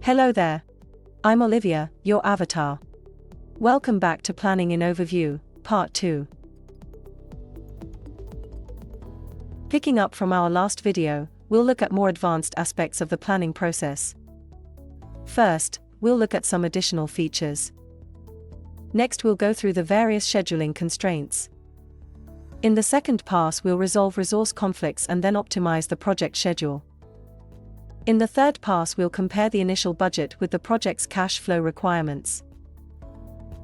Hello there. I'm Olivia, your avatar. Welcome back to Planning in Overview, Part 2. Picking up from our last video, we'll look at more advanced aspects of the planning process. First, we'll look at some additional features. Next, we'll go through the various scheduling constraints. In the second pass, we'll resolve resource conflicts and then optimize the project schedule. In the third pass, we'll compare the initial budget with the project's cash flow requirements.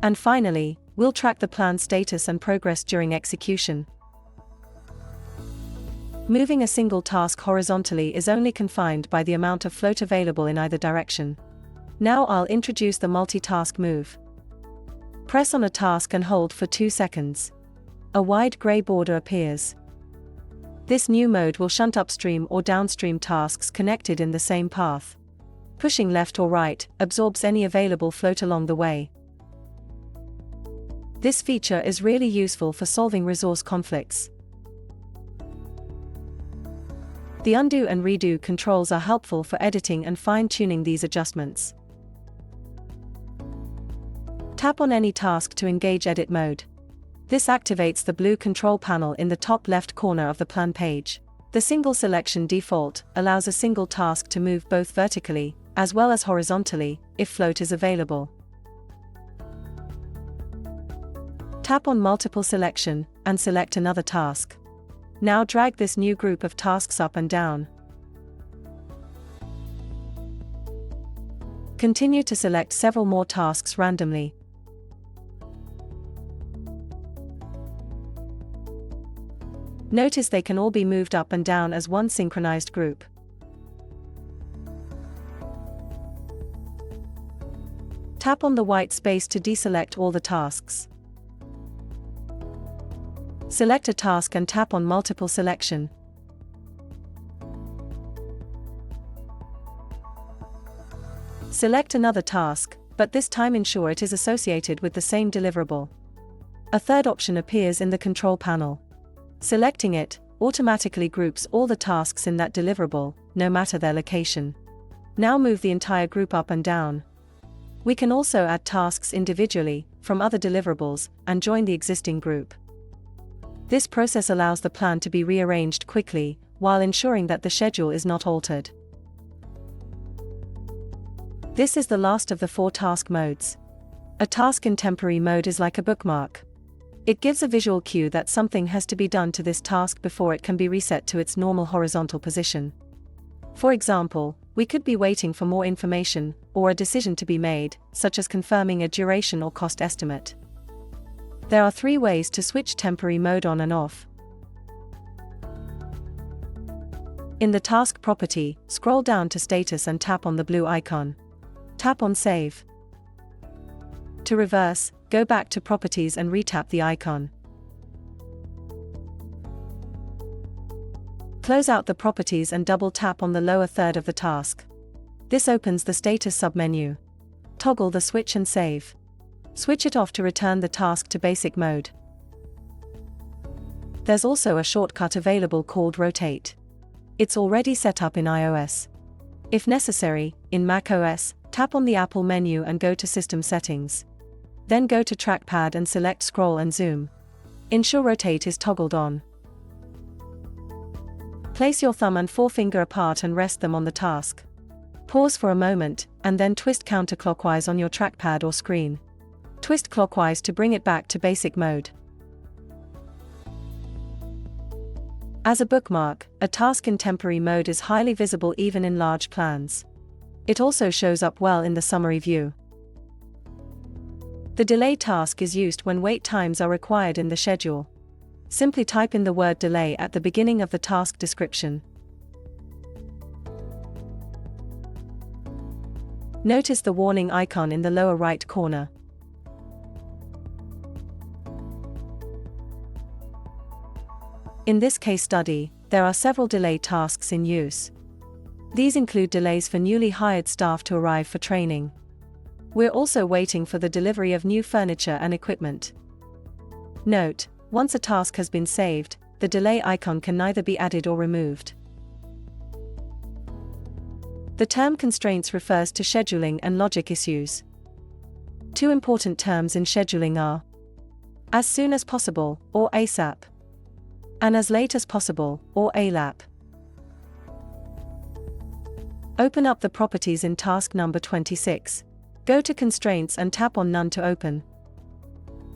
And finally, we'll track the plan's status and progress during execution. Moving a single task horizontally is only confined by the amount of float available in either direction. Now I'll introduce the multitask move. Press on a task and hold for 2 seconds. A wide gray border appears. This new mode will shunt upstream or downstream tasks connected in the same path. Pushing left or right absorbs any available float along the way. This feature is really useful for solving resource conflicts. The undo and redo controls are helpful for editing and fine-tuning these adjustments. Tap on any task to engage edit mode. This activates the blue control panel in the top left corner of the plan page. The single selection default allows a single task to move both vertically as well as horizontally, if float is available. Tap on multiple selection and select another task. Now drag this new group of tasks up and down. Continue to select several more tasks randomly. Notice they can all be moved up and down as one synchronized group. Tap on the white space to deselect all the tasks. Select a task and tap on multiple selection. Select another task, but this time ensure it is associated with the same deliverable. A third option appears in the control panel. Selecting it automatically groups all the tasks in that deliverable, no matter their location. Now move the entire group up and down. We can also add tasks individually from other deliverables and join the existing group. This process allows the plan to be rearranged quickly, while ensuring that the schedule is not altered. This is the last of the 4 task modes. A task in temporary mode is like a bookmark. It gives a visual cue that something has to be done to this task before it can be reset to its normal horizontal position. For example, we could be waiting for more information, or a decision to be made, such as confirming a duration or cost estimate. There are 3 ways to switch temporary mode on and off. In the task property, scroll down to status and tap on the blue icon. Tap on save. To reverse, go back to properties and retap the icon. Close out the properties and double tap on the lower third of the task. This opens the status submenu. Toggle the switch and save. Switch it off to return the task to basic mode. There's also a shortcut available called Rotate. It's already set up in iOS. If necessary, in macOS, tap on the Apple menu and go to System Settings. Then go to Trackpad and select Scroll and Zoom. Ensure Rotate is toggled on. Place your thumb and forefinger apart and rest them on the task. Pause for a moment, and then twist counterclockwise on your trackpad or screen. Twist clockwise to bring it back to basic mode. As a bookmark, a task in temporary mode is highly visible even in large plans. It also shows up well in the summary view. The delay task is used when wait times are required in the schedule. Simply type in the word delay at the beginning of the task description. Notice the warning icon in the lower right corner. In this case study, there are several delay tasks in use. These include delays for newly hired staff to arrive for training. We're also waiting for the delivery of new furniture and equipment. Note, once a task has been saved, the delay icon can neither be added or removed. The term constraints refers to scheduling and logic issues. Two important terms in scheduling are as soon as possible, or ASAP, and as late as possible, or ALAP. Open up the properties in task number 26. Go to Constraints and tap on None to open.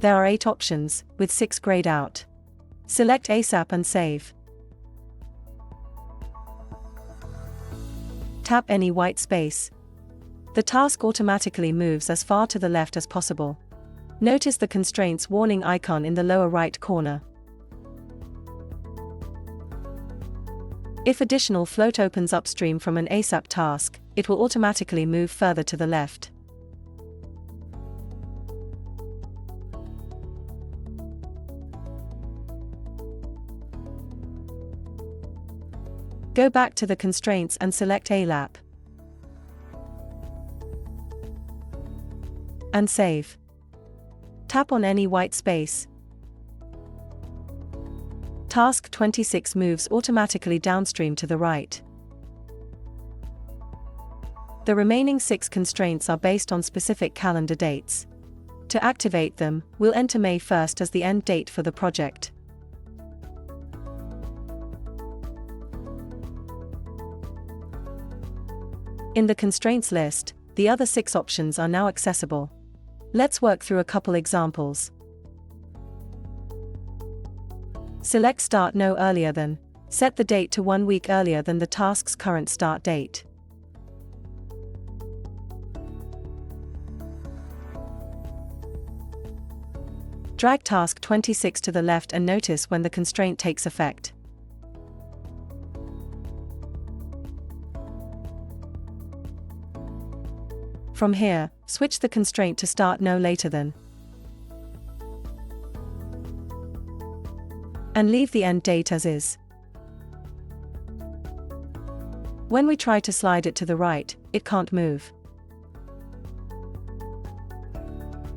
There are 8 options, with 6 grayed out. Select ASAP and save. Tap any white space. The task automatically moves as far to the left as possible. Notice the constraints warning icon in the lower right corner. If additional float opens upstream from an ASAP task, it will automatically move further to the left. Go back to the constraints and select ALAP. And save. Tap on any white space. Task 26 moves automatically downstream to the right. The remaining 6 constraints are based on specific calendar dates. To activate them, we'll enter May 1st as the end date for the project. In the constraints list, the other 6 options are now accessible. Let's work through a couple examples. Select Start No Earlier Than. Set the date to 1 week earlier than the task's current start date. Drag task 26 to the left and notice when the constraint takes effect. From here, switch the constraint to Start No Later Than. And leave the end date as is. When we try to slide it to the right, it can't move.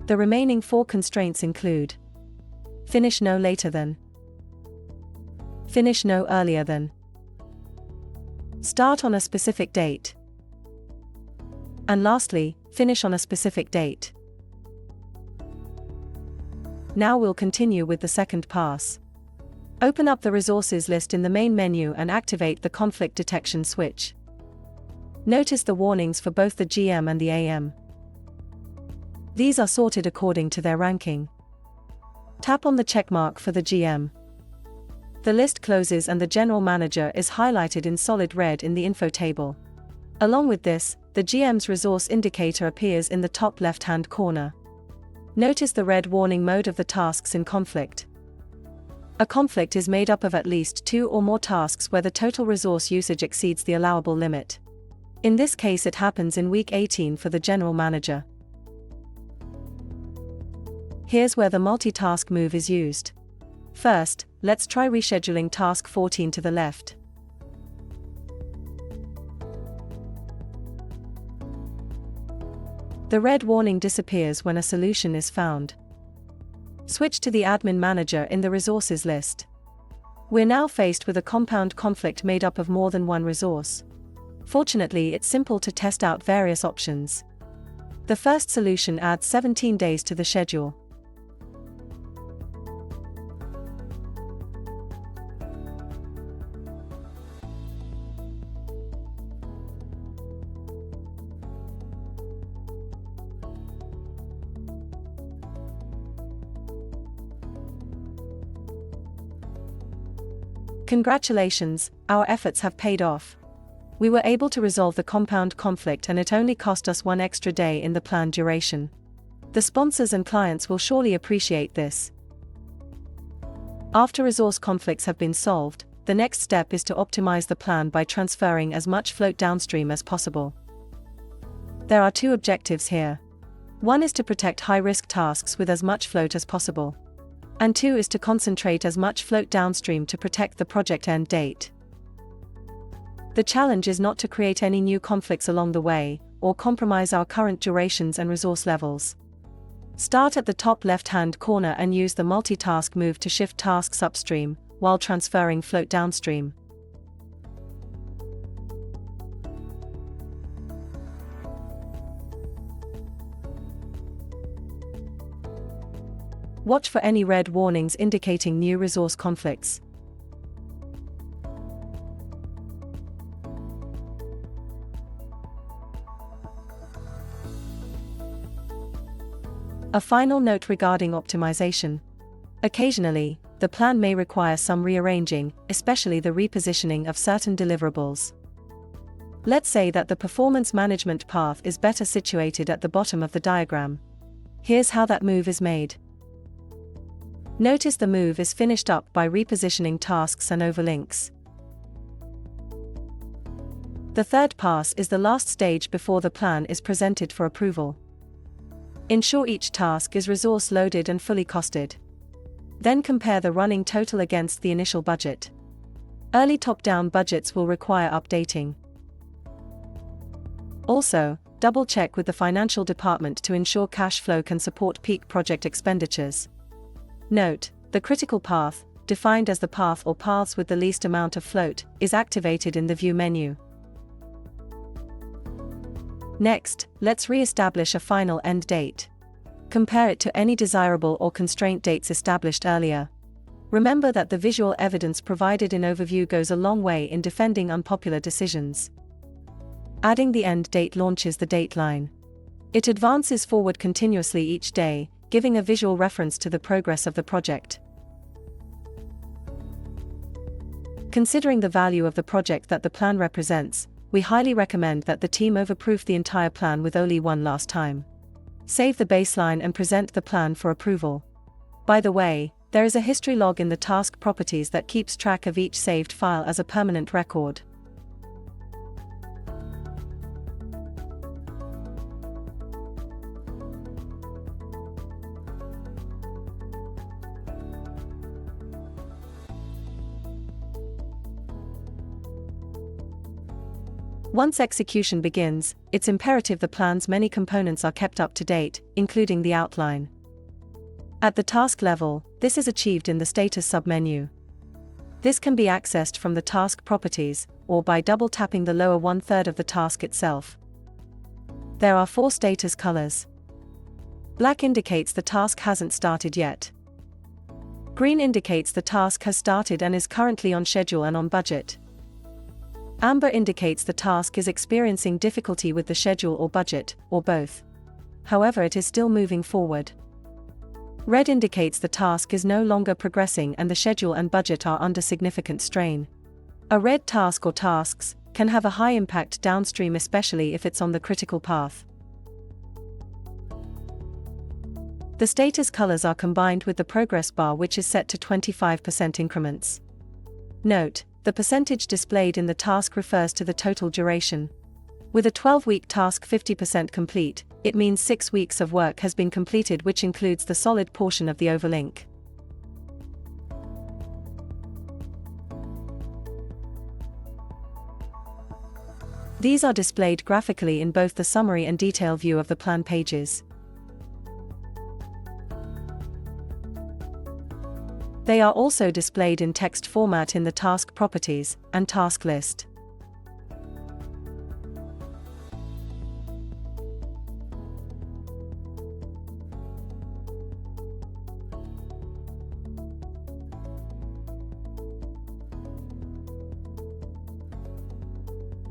The remaining 4 constraints include Finish No Later Than, Finish No Earlier Than, Start on a specific date, and lastly, finish on a specific date. Now we'll continue with the second pass. Open up the resources list in the main menu and activate the conflict detection switch. Notice the warnings for both the GM and the AM. These are sorted according to their ranking. Tap on the checkmark for the GM. The list closes and the General Manager is highlighted in solid red in the info table. Along with this, the GM's resource indicator appears in the top left-hand corner. Notice the red warning mode of the tasks in conflict. A conflict is made up of at least 2 or more tasks where the total resource usage exceeds the allowable limit. In this case, it happens in week 18 for the General Manager. Here's where the multitask move is used. First, let's try rescheduling task 14 to the left. The red warning disappears when a solution is found. Switch to the Admin Manager in the resources list. We're now faced with a compound conflict made up of more than one resource. Fortunately, it's simple to test out various options. The first solution adds 17 days to the schedule. Congratulations, our efforts have paid off. We were able to resolve the compound conflict and it only cost us 1 extra day in the planned duration. The sponsors and clients will surely appreciate this. After resource conflicts have been solved, the next step is to optimize the plan by transferring as much float downstream as possible. There are 2 objectives here. One is to protect high-risk tasks with as much float as possible. And 2 is to concentrate as much float downstream to protect the project end date. The challenge is not to create any new conflicts along the way, or compromise our current durations and resource levels. Start at the top left-hand corner and use the multitask move to shift tasks upstream, while transferring float downstream. Watch for any red warnings indicating new resource conflicts. A final note regarding optimization. Occasionally, the plan may require some rearranging, especially the repositioning of certain deliverables. Let's say that the performance management path is better situated at the bottom of the diagram. Here's how that move is made. Notice the move is finished up by repositioning tasks and overlinks. The third pass is the last stage before the plan is presented for approval. Ensure each task is resource loaded and fully costed. Then compare the running total against the initial budget. Early top-down budgets will require updating. Also, double-check with the financial department to ensure cash flow can support peak project expenditures. Note, the critical path, defined as the path or paths with the least amount of float, is activated in the View menu. Next, let's re-establish a final end date. Compare it to any desirable or constraint dates established earlier. Remember that the visual evidence provided in Overview goes a long way in defending unpopular decisions. Adding the end date launches the dateline. It advances forward continuously each day, giving a visual reference to the progress of the project. Considering the value of the project that the plan represents, we highly recommend that the team overproof the entire plan with only one last time. Save the baseline and present the plan for approval. By the way, there is a history log in the task properties that keeps track of each saved file as a permanent record. Once execution begins, it's imperative the plan's many components are kept up to date, including the outline. At the task level, this is achieved in the Status submenu. This can be accessed from the task properties, or by double-tapping the lower one-third of the task itself. There are 4 status colors. Black indicates the task hasn't started yet. Green indicates the task has started and is currently on schedule and on budget. Amber indicates the task is experiencing difficulty with the schedule or budget, or both. However, it is still moving forward. Red indicates the task is no longer progressing and the schedule and budget are under significant strain. A red task or tasks can have a high impact downstream, especially if it's on the critical path. The status colors are combined with the progress bar, which is set to 25% increments. Note, the percentage displayed in the task refers to the total duration. With a 12-week task 50% complete, it means 6 weeks of work has been completed, which includes the solid portion of the overlink. These are displayed graphically in both the summary and detail view of the plan pages. They are also displayed in text format in the task properties and task list.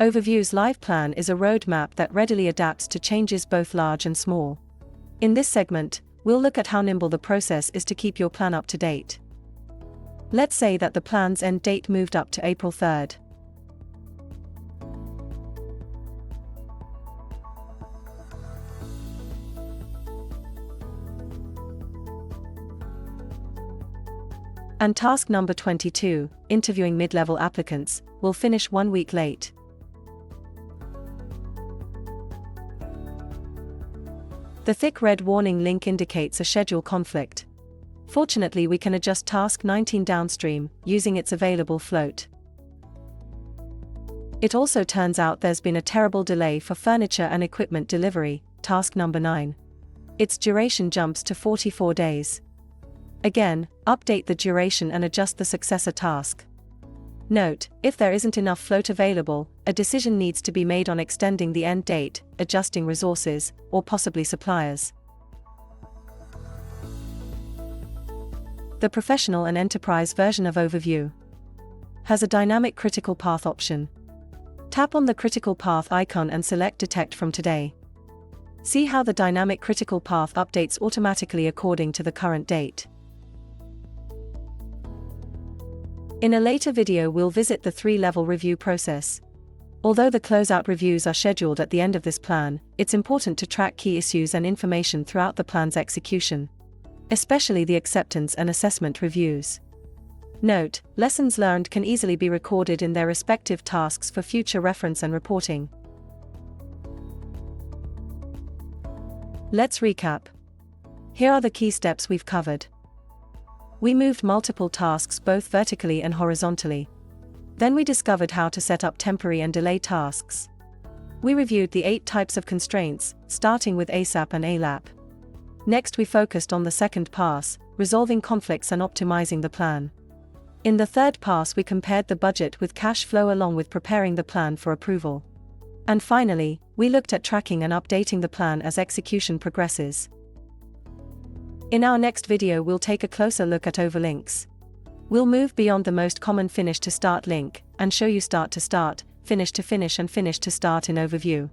Overview's live plan is a roadmap that readily adapts to changes both large and small. In this segment, we'll look at how nimble the process is to keep your plan up to date. Let's say that the plan's end date moved up to April 3rd. And task number 22, interviewing mid-level applicants, will finish 1 week late. The thick red warning link indicates a schedule conflict. Fortunately, we can adjust task 19 downstream, using its available float. It also turns out there's been a terrible delay for furniture and equipment delivery, task number 9. Its duration jumps to 44 days. Again, update the duration and adjust the successor task. Note, if there isn't enough float available, a decision needs to be made on extending the end date, adjusting resources, or possibly suppliers. The professional and enterprise version of Overview has a dynamic critical path option. Tap on the critical path icon and select Detect from Today. See how the dynamic critical path updates automatically according to the current date. In a later video we'll visit the 3-level review process. Although the closeout reviews are scheduled at the end of this plan, it's important to track key issues and information throughout the plan's execution, especially the acceptance and assessment reviews. Note, lessons learned can easily be recorded in their respective tasks for future reference and reporting. Let's recap. Here are the key steps we've covered. We moved multiple tasks both vertically and horizontally. Then we discovered how to set up temporary and delay tasks. We reviewed the 8 types of constraints, starting with ASAP and ALAP. Next we focused on the second pass, resolving conflicts and optimizing the plan. In the third pass we compared the budget with cash flow along with preparing the plan for approval. And finally, we looked at tracking and updating the plan as execution progresses. In our next video we'll take a closer look at overlinks. We'll move beyond the most common finish to start link, and show you start to start, finish to finish and finish to start in Overview.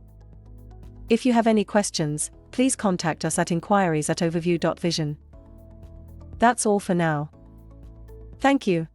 If you have any questions, please contact us at inquiries@overview.vision. That's all for now. Thank you.